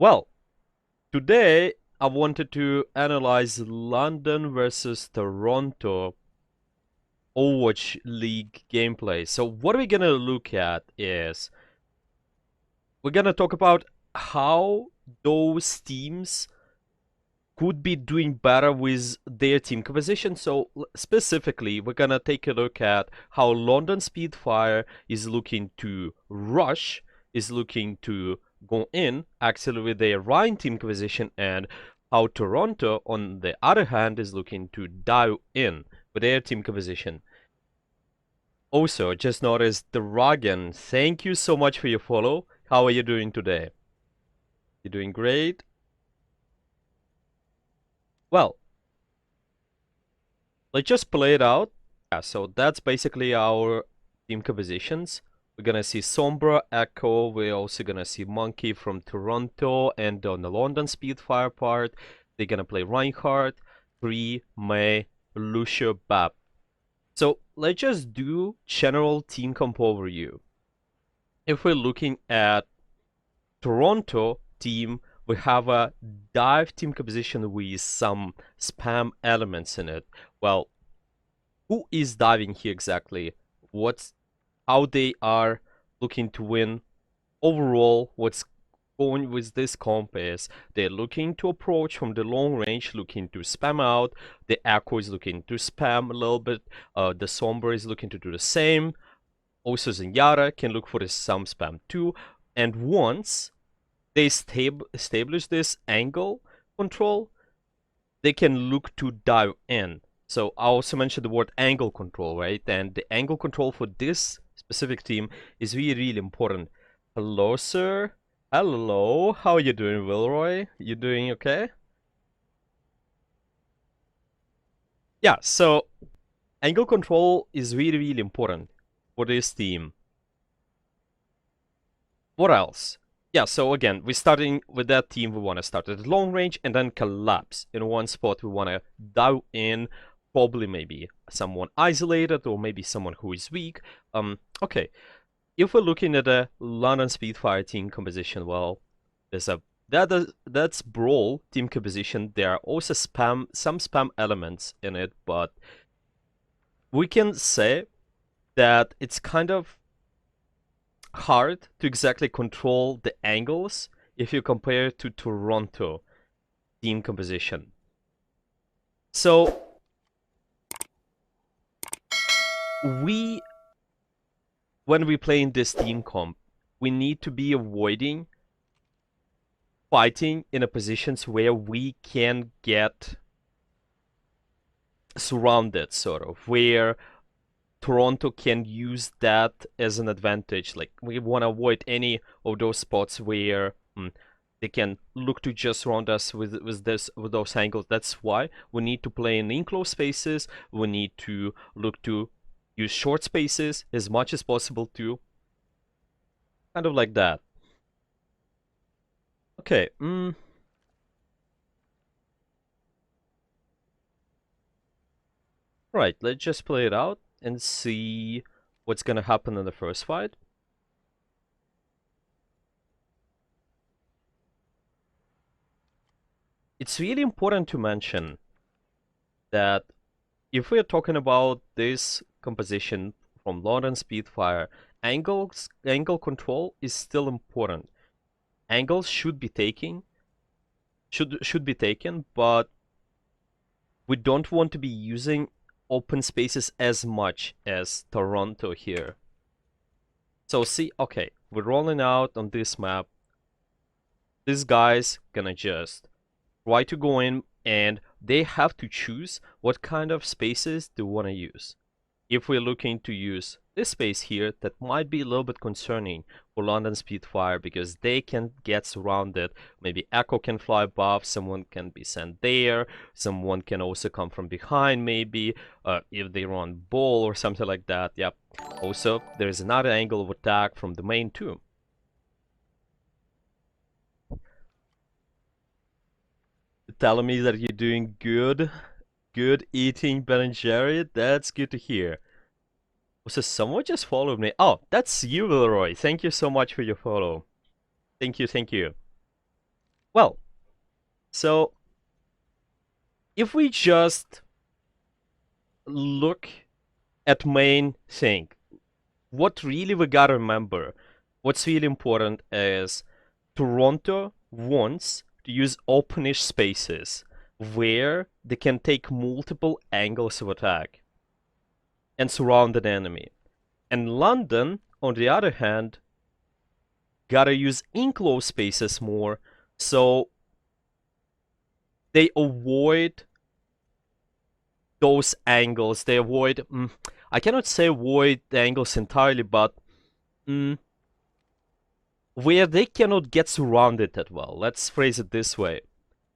Well, today I wanted to analyze London versus Toronto Overwatch League gameplay. So what we're gonna look at is we're gonna talk about how those teams could be doing better with their team composition. So specifically, we're gonna take a look at how London Spitfire is looking to rush, is looking to go in actually with their Ryan team composition, and how Toronto, on the other hand, is looking to dive in with their team composition. Also, just noticed the Dragon. Thank you so much for your follow. How are you doing today? You doing great? Well, let's just play it out. Yeah, so that's basically our team compositions. We're gonna see Sombra, Echo, we're also gonna see Monkey from Toronto, and on the London Spitfire part, they're gonna play Reinhardt, Tree, Mei, Lucio, Bap. So let's just do general team comp overview. If we're looking at Toronto team, we have a dive team composition with some spam elements in it. Well, who is diving here exactly? What's how they are looking to win overall? What's going with this comp is they're looking to approach from the long range, looking to spam out. The Echo is looking to spam a little bit. The Sombra is looking to do the same. Also, Zenyatta can look for some spam too. And once they establish this angle control, they can look to dive in. So I also mentioned the word angle control, right? And the angle control for this specific team is really, really important. Hello, sir. Hello. How are you doing, Wilroy? You doing okay? Yeah, so angle control is really, really important for this team. What else? Yeah, so again, we're starting with that team. We want to start at long range and then collapse in one spot. We want to dive in, probably maybe someone isolated or maybe someone who is weak. Okay, if we're looking at a London Spitfire team composition, well, there's a that's Brawl team composition. There are also some spam elements in it, but we can say that it's kind of hard to exactly control the angles if you compare it to Toronto team composition. So when we play in this team comp, we need to be avoiding fighting in a positions where we can get surrounded, sort of, where Toronto can use that as an advantage. Like, we want to avoid any of those spots where they can look to just surround us with those angles. That's why we need to play in enclosed spaces. We need to look to use short spaces as much as possible too. Kind of like that. Okay. Right, let's just play it out and see what's gonna happen in the first fight. It's really important to mention that if we're talking about this composition from London Spitfire, angle control is still important. Angles should be taken, but we don't want to be using open spaces as much as Toronto here. So see, okay, we're rolling out on this map. This guy's gonna just try to go in, and they have to choose what kind of spaces they want to use. If we're looking to use this space here, that might be a little bit concerning for London Spitfire because they can get surrounded. Maybe Echo can fly above, someone can be sent there, someone can also come from behind maybe, if they run Brawl or something like that. Yep. Also, there's another angle of attack from the main too. Telling me that you're doing good. Good eating Ben and Jerry. That's good to hear. So someone just followed me. Oh, that's you, Leroy. Thank you so much for your follow. Thank you, thank you. Well, so if we just look at main thing, what really we gotta remember, what's really important is Toronto wants to use openish spaces where they can take multiple angles of attack and surround an enemy. And London, on the other hand, gotta use enclosed spaces more, so they avoid those angles. They avoid, I cannot say avoid the angles entirely, but where they cannot get surrounded that well. Let's phrase it this way.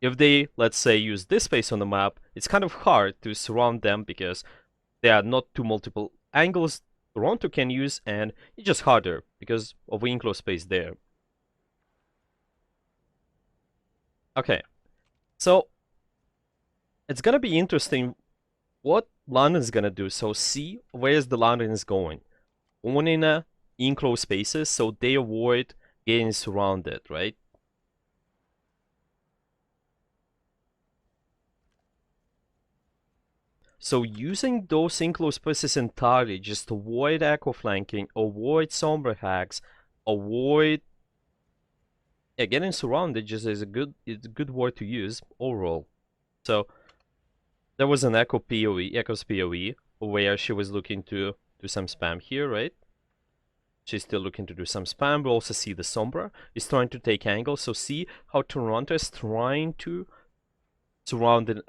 If they, let's say, use this space on the map, it's kind of hard to surround them because there are not two multiple angles Toronto can use, and it's just harder because of the enclosed space there. Okay, so it's gonna be interesting what London's gonna do. So see where's the London is going. One in a enclosed spaces, so they avoid getting surrounded, right? So using those enclosed spaces entirely, just avoid echo flanking, avoid sombra hacks, avoid getting surrounded just is it's a good word to use overall. So there was an Echo's POE, where she was looking to do some spam here, right? She's still looking to do some spam. We also see the Sombra is trying to take angles. So see how Toronto is trying to surround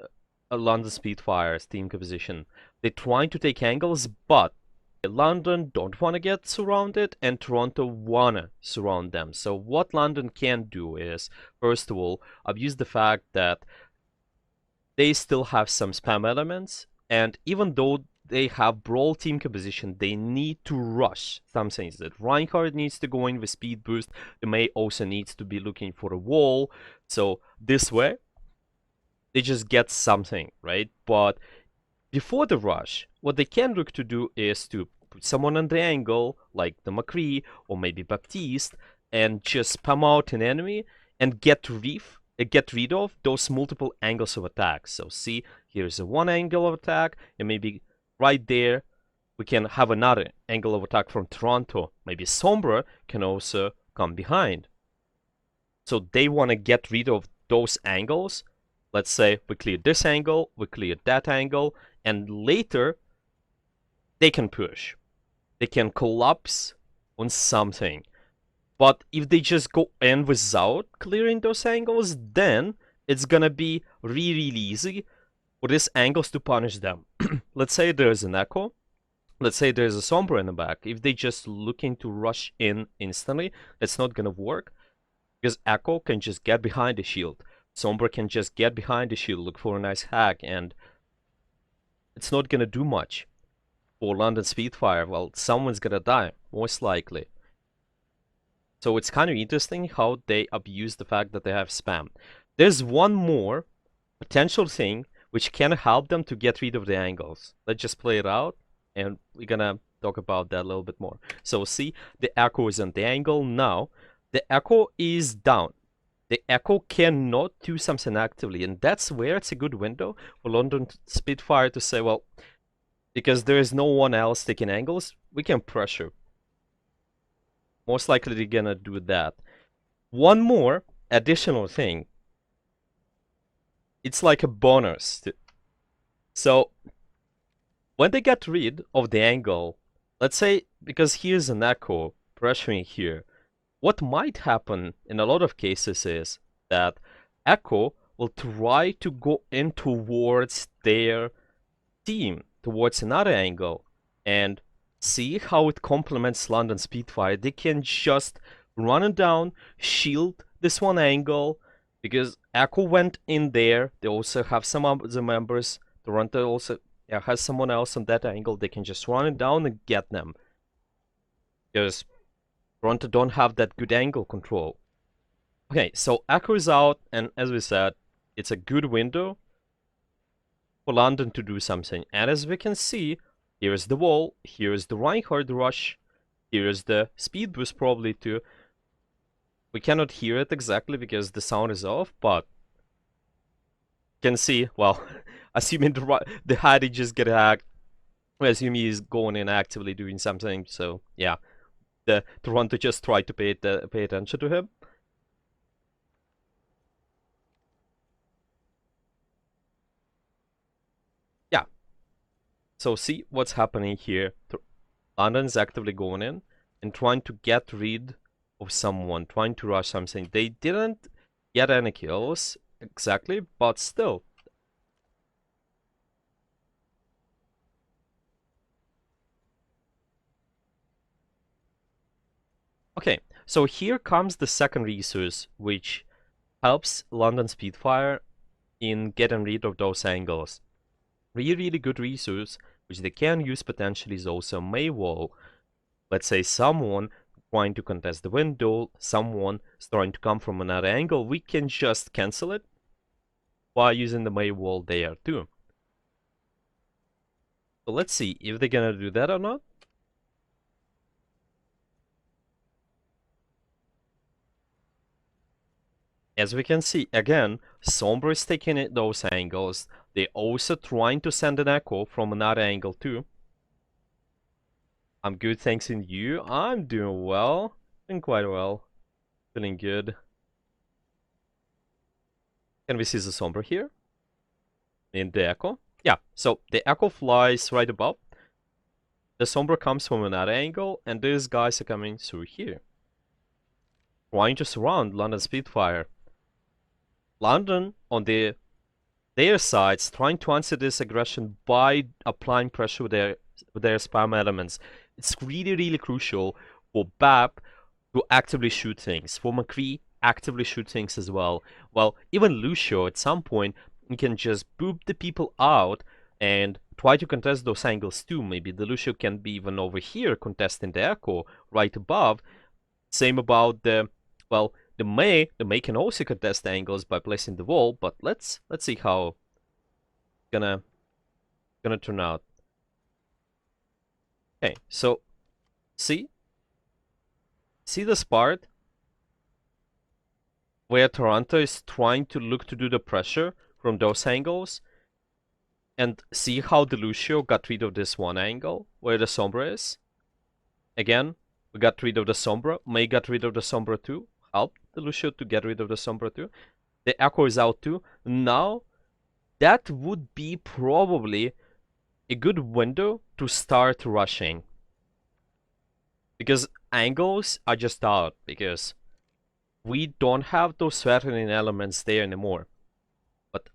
a London Spitfire's team composition. They're trying to take angles, but London don't want to get surrounded, and Toronto wanna surround them. So what London can do is, first of all, abuse the fact that they still have some spam elements, and even though they have Brawl team composition, they need to rush some things. That Reinhardt needs to go in with speed boost, the Mei also needs to be looking for a wall, so this way, they just get something, right? But before the rush, what they can look to do is to put someone on the angle, like the McCree or maybe Baptiste, and just spam out an enemy and get rid of those multiple angles of attack. So see, here's a one angle of attack, and maybe right there we can have another angle of attack from Toronto. Maybe Sombra can also come behind. So they want to get rid of those angles. Let's say we clear this angle, we clear that angle, and later they can push. They can collapse on something. But if they just go in without clearing those angles, then it's gonna be really easy for these angles to punish them. Let's say there's an echo. Let's say there's a Sombra in the back. If they just looking to rush in instantly, it's not gonna work. Because Echo can just get behind the shield. Sombra can just get behind the shield, look for a nice hack, and it's not gonna do much. For London Spitfire, well, someone's gonna die, most likely. So it's kind of interesting how they abuse the fact that they have spam. There's one more potential thing which can help them to get rid of the angles. Let's just play it out, and we're gonna talk about that a little bit more. So see, the Echo is on the angle now. The Echo is down. The Echo cannot do something actively, and that's where it's a good window for London Spitfire to say, well, because there is no one else taking angles, we can pressure. Most likely they're gonna do that. One more additional thing. It's like a bonus. So when they get rid of the angle, let's say, because here's an Echo pressuring here, what might happen in a lot of cases is that Echo will try to go in towards their team, towards another angle, and see how it complements London Spitfire. They can just run it down, shield this one angle, because Echo went in there. They also have some other members. Toronto also has someone else on that angle. They can just run it down and get them. Because Toronto don't have that good angle control. Okay, so Echo is out, and as we said, it's a good window for London to do something. And as we can see, here is the wall, here is the Reinhardt rush, here is the speed boost probably too. We cannot hear it exactly because the sound is off, but you can see, well, assuming the Hadi just get hacked, we assume he is going in actively doing something, so yeah. The Toronto just tried to pay attention to him. Yeah. So see what's happening here. London's actively going in and trying to get rid of someone, trying to rush something. They didn't get any kills exactly, but still. Okay, so here comes the second resource, which helps London Spitfire in getting rid of those angles. Really good resource, which they can use potentially, is also Maywall. Let's say someone trying to contest the window, someone is trying to come from another angle, we can just cancel it by using the Maywall there too. So let's see if they're gonna do that or not. As we can see, again, Sombra is taking those angles. They're also trying to send an echo from another angle too. I'm good, thanks in you. I'm doing well. Doing quite well. Feeling good. Can we see the Sombra here? In the echo? Yeah, so the echo flies right above. The Sombra comes from another angle, and these guys are coming through here. Trying to surround London Spitfire. London, on their sides, trying to answer this aggression by applying pressure with their spam elements. It's really crucial for BAP to actively shoot things, for McCree actively shoot things as well. Well, even Lucio, at some point, he can just boop the people out and try to contest those angles too. Maybe the Lucio can be even over here contesting the Echo right above. Same about the, well, the May can also contest angles by placing the wall, but let's see how it's gonna turn out. Okay, so see this part where Toronto is trying to look to do the pressure from those angles, and see how the Lucio got rid of this one angle where the Sombra is. Again, we got rid of the Sombra. May got rid of the Sombra too. Helped the Lucio to get rid of the Sombra too. The Echo is out too. Now, that would be probably a good window to start rushing. Because angles are just out. Because we don't have those threatening elements there anymore. But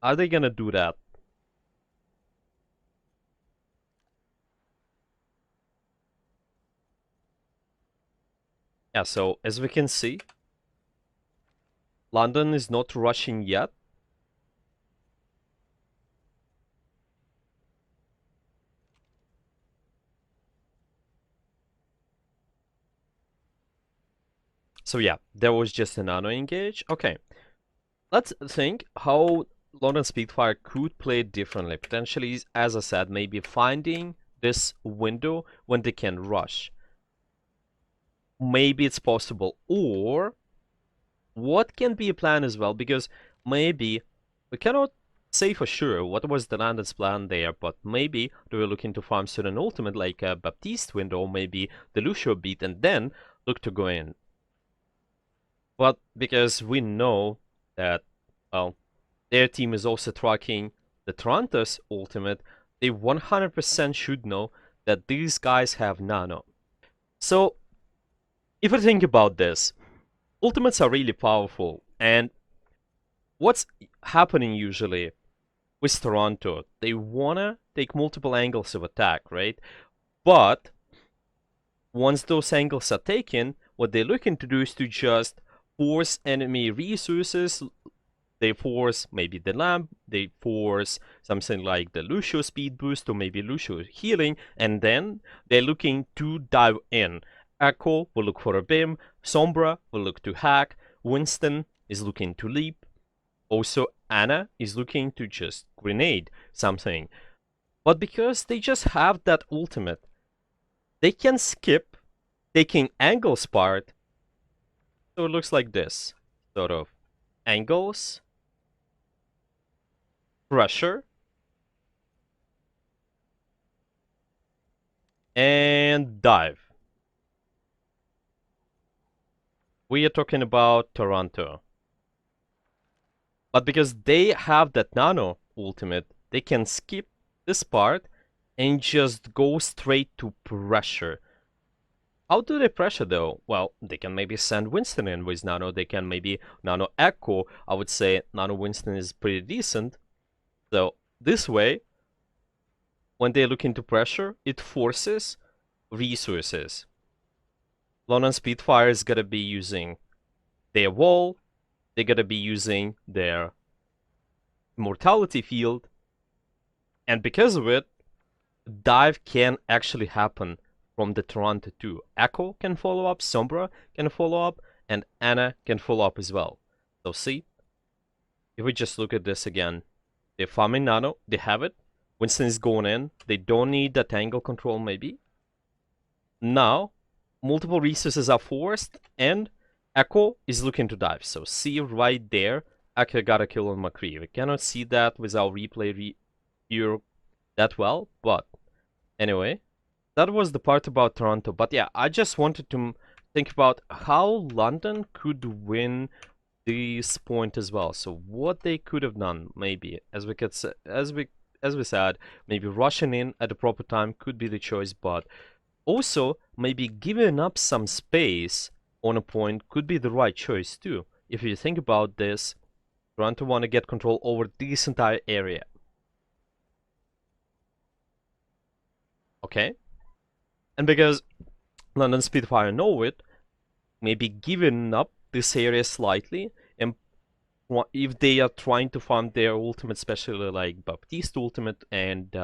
are they gonna do that? Yeah, so as we can see, London is not rushing yet. So yeah, there was just a nano engage. Okay, let's think how London Spitfire could play differently. Potentially, as I said, maybe finding this window when they can rush. Maybe it's possible. Or what can be a plan as well? Because maybe we cannot say for sure what was the London's plan there, but maybe they were looking to farm certain ultimate like a Baptiste window, or maybe the Lucio beat, and then look to go in. But because we know that, well, their team is also tracking the Toronto's ultimate, they 100% should know that these guys have nano. So, if you think about this, ultimates are really powerful, and what's happening usually with Toronto, they wanna take multiple angles of attack, right? But once those angles are taken, what they're looking to do is to just force enemy resources. They force maybe the lamp, they force something like the Lucio speed boost, or maybe Lucio healing, and then they're looking to dive in. Echo will look for a beam, Sombra will look to hack, Winston is looking to leap, also Ana is looking to just grenade something. But because they just have that ultimate, they can skip taking angles part So it looks like this, sort of angles, pressure, and dive. We are talking about Toronto. But because they have that nano ultimate, they can skip this part and just go straight to pressure. How do they pressure though? Well, they can maybe send Winston in with nano, they can maybe nano echo. I would say nano Winston is pretty decent. So this way, when they look into pressure, it forces resources. London Spitfire is gonna be using their wall, they're gonna be using their mortality field, and because of it, dive can actually happen from the Toronto too. Echo can follow up, Sombra can follow up, and Anna can follow up as well. So see, if we just look at this again, they're farming nano, they have it. Winston is going in, they don't need that angle control maybe. Now, multiple resources are forced, and Echo is looking to dive. So see right there, Echo got a kill on McCree. We cannot see that with our replay here that well, but anyway, that was the part about Toronto. But yeah, I just wanted to think about how London could win this point as well. So what they could have done, maybe, as we said, maybe rushing in at the proper time could be the choice, but also, maybe giving up some space on a point could be the right choice too. If you think about this, Toronto want to get control over this entire area. Okay? And because London Spitfire know it, maybe giving up this area slightly, and if they are trying to farm their ultimate, especially like Baptiste ultimate and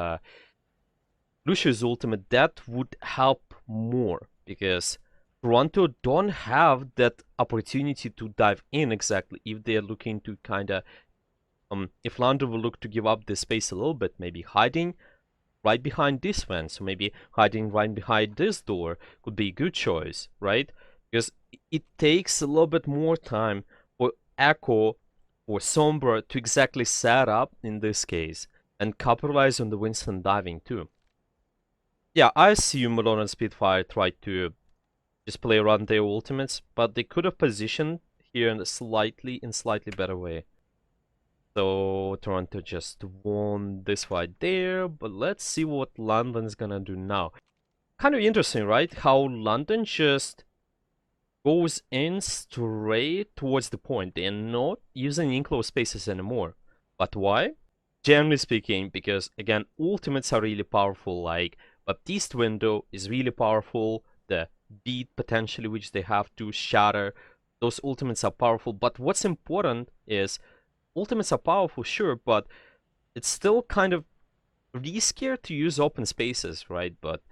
Lucius ultimate, that would help more because Toronto don't have that opportunity to dive in exactly if they're looking to kinda if London will look to give up this space a little bit, maybe hiding right behind this fence, so maybe hiding right behind this door could be a good choice, right? Because it takes a little bit more time for Echo or Sombra to exactly set up in this case and capitalize on the Winston diving too. Yeah, I assume Malone and Spitfire tried to just play around their ultimates, but they could have positioned here in a slightly better way. So Toronto just won this fight there, but let's see what London's gonna do now. Kind of interesting, right? How London just goes in straight towards the point. They're not using enclosed spaces anymore. But why? Generally speaking, because again, ultimates are really powerful, like Baptiste window is really powerful, the beat potentially which they have to shatter, those ultimates are powerful, but what's important is ultimates are powerful, sure, but it's still kind of riskier to use open spaces, right? But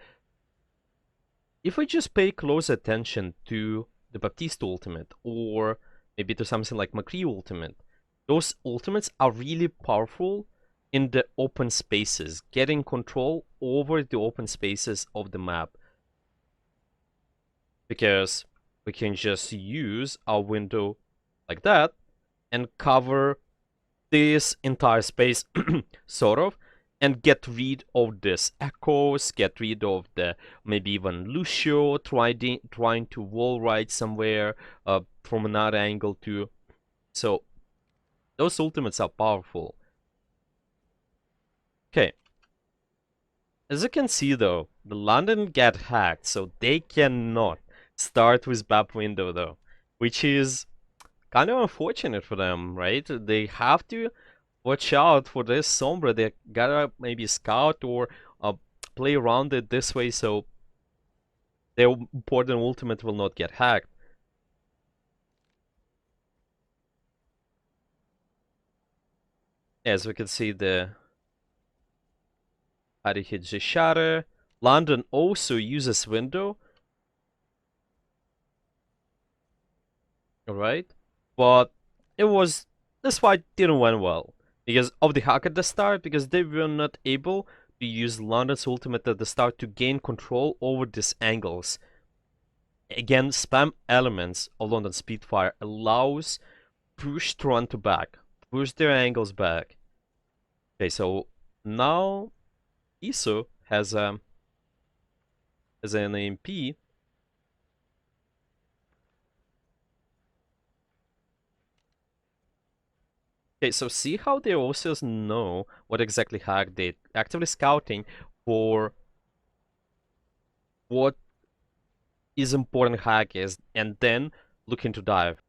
if we just pay close attention to the Baptiste ultimate, or maybe to something like McCree ultimate, those ultimates are really powerful in the open spaces, getting control over the open spaces of the map. Because we can just use our window like that and cover this entire space, sort of, and get rid of this echoes, get rid of the maybe even Lucio trying to wall ride somewhere from another angle too. So those ultimates are powerful. Okay. As you can see though, the London get hacked, so they cannot start with BAP window though, which is kind of unfortunate for them, right? They have to watch out for this Sombra. They gotta maybe scout or play around it this way so their important ultimate will not get hacked. As we can see, the Harry hits the shatter. London also uses window. Alright. But this fight didn't went well. Because of the hack at the start, because they were not able to use London's ultimate at the start to gain control over these angles. Again, spam elements of London Spitfire allows push Toronto back, push their angles back. Okay, so now ISO has an AMP. Okay, so see how they also know what exactly hack they're actively scouting for what is important hack is, and then looking to dive.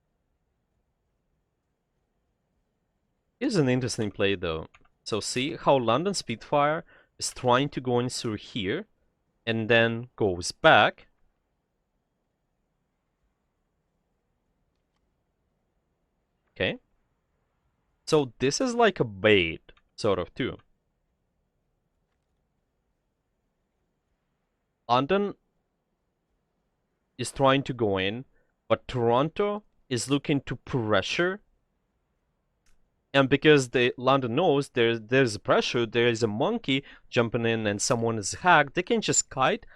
Here's an interesting play though. So see how London Spitfire is trying to go in through here, and then goes back. Okay. So this is like a bait, sort of, too. London is trying to go in, but Toronto is looking to pressure. And because London knows there's pressure, there is a monkey jumping in and someone is hacked, they can just kite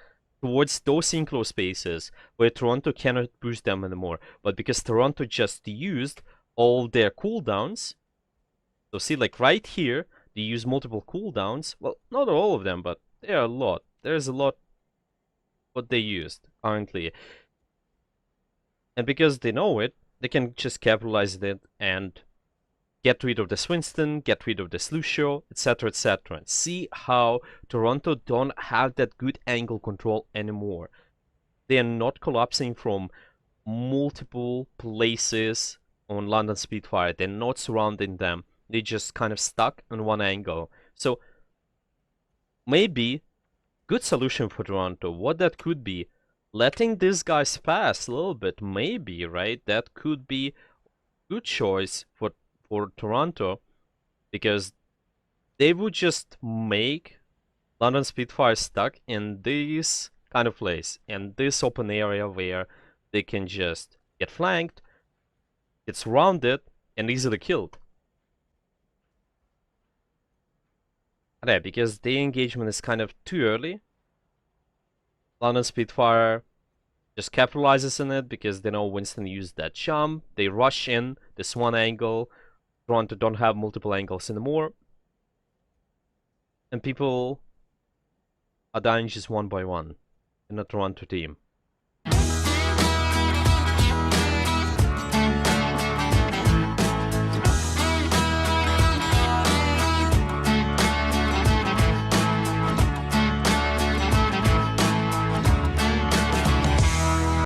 towards those enclosed spaces where Toronto cannot push them anymore. But because Toronto just used all their cooldowns, so see, like right here, they use multiple cooldowns. Well, not all of them, but there are a lot. There's a lot what they used currently. And because they know it, they can just capitalize it and get rid of the Swinston, get rid of the Lucio, etc., etc. See how Toronto don't have that good angle control anymore. They are not collapsing from multiple places on London Spitfire. They're not surrounding them. They just kind of stuck on one angle. So maybe good solution for Toronto. What that could be, letting these guys pass a little bit, maybe, right? That could be good choice for Toronto, because they would just make London Spitfire stuck in this kind of place, in this open area where they can just get flanked, get surrounded, and easily killed. Yeah, because the engagement is kind of too early. London Spitfire just capitalizes on it because they know Winston used that jump. They rush in this one angle. Toronto don't have multiple angles anymore. And people are dying just one by one in the Toronto team.